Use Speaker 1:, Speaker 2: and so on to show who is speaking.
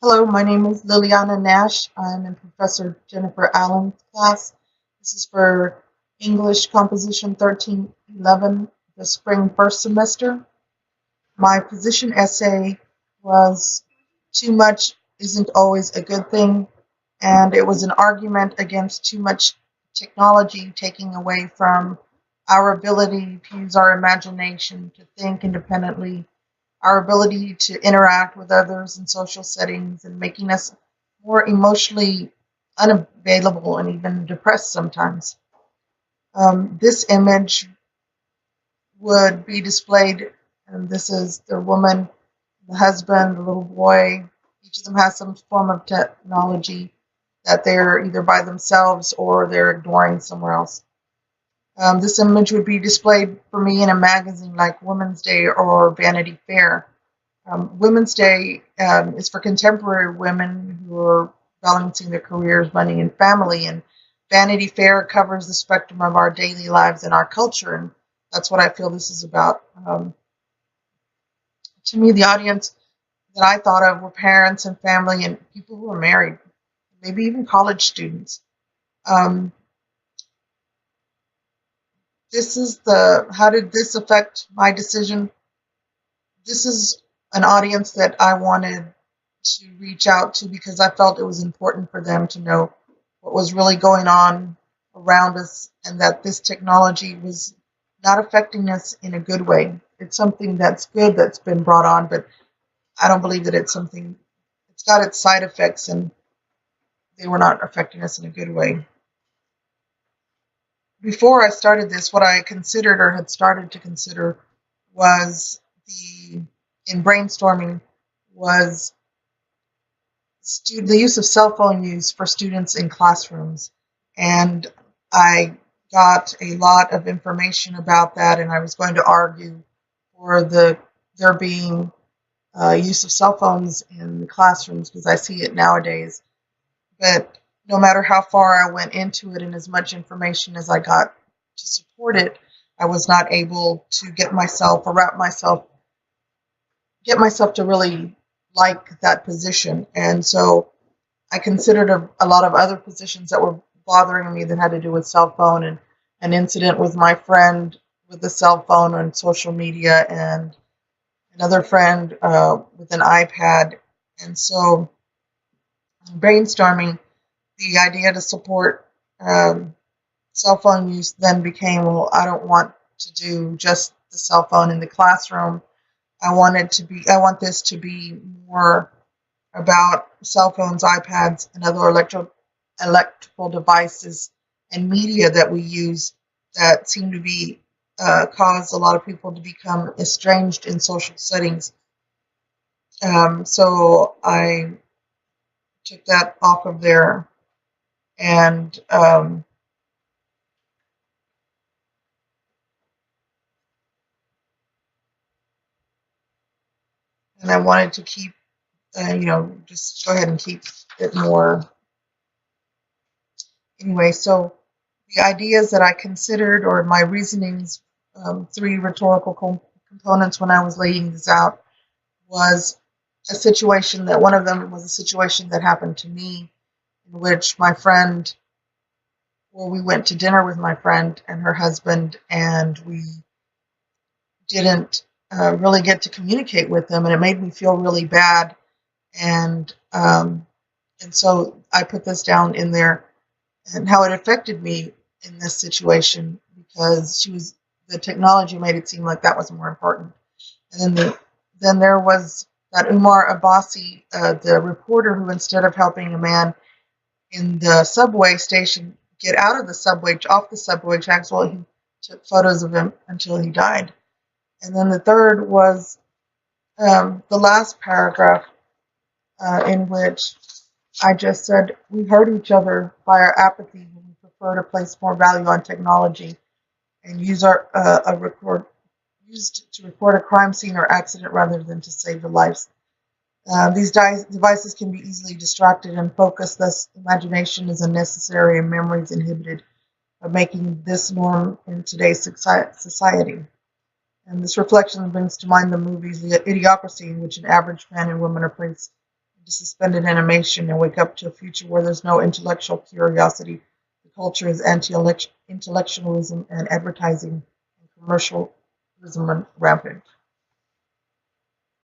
Speaker 1: Hello, my name is Liliana Nash. I'm in Professor Jennifer Allen's class. This is for English Composition 1311, the spring first semester. My position essay was too much isn't always a good thing, and it was an argument against too much technology taking away from our ability to use our imagination, to think independently, our ability to interact with others in social settings, and making us more emotionally unavailable and even depressed sometimes. This image would be displayed, and this is the woman, the husband, the little boy. Each of them has some form of technology that they're either by themselves or they're ignoring somewhere else. This image would be displayed for me in a magazine like Women's Day or Vanity Fair. Women's Day is for contemporary women who are balancing their careers, money, and family. And Vanity Fair covers the spectrum of our daily lives and our culture. And that's what I feel this is about. To me, the audience that I thought of were parents and family and people who are married, maybe even college students. Um, how did this affect my decision? This is an audience that I wanted to reach out to because I felt it was important for them to know what was really going on around us and that this technology was not affecting us in a good way. It's something that's good that's been brought on, but I don't believe that it's got its side effects and they were not affecting us in a good way. Before I started this, what I considered or had started to consider was in brainstorming, was the use of cell phone use for students in classrooms. And I got a lot of information about that, and I was going to argue for there being use of cell phones in the classrooms because I see it nowadays. But no matter how far I went into it and as much information as I got to support it, I was not able to get myself to really like that position. And so I considered a lot of other positions that were bothering me that had to do with cell phone, and an incident with my friend with the cell phone and social media, and another friend with an iPad. And so brainstorming, the idea to support cell phone use then became, well, I don't want to do just the cell phone in the classroom. I want this to be more about cell phones, iPads, and other electrical devices and media that we use that seem to be cause a lot of people to become estranged in social settings. So I took that off of there, and I wanted to keep, just go ahead and keep it more. Anyway, so the ideas that I considered or my reasonings, three rhetorical components when I was laying this out, was a situation that one of them was a situation that happened to me in which we went to dinner with my friend and her husband, and we didn't really get to communicate with them, and it made me feel really bad. And so I put this down in there and how it affected me in this situation because the technology made it seem like that was more important. And then there was that Umar Abbasi, the reporter who, instead of helping a man in the subway station get out of the subway, off the subway tracks, well, he took photos of him until he died. And then the third was the last paragraph in which I just said, we hurt each other by our apathy when we prefer to place more value on technology and used to record a crime scene or accident rather than to save the lives. These devices can be easily distracted and focused, thus imagination is unnecessary and memory is inhibited, by making this norm in today's society. And this reflection brings to mind the movies Idiocracy, in which an average man and woman are placed into suspended animation and wake up to a future where there's no intellectual curiosity. The culture is anti-intellectualism and advertising and commercialism rampant.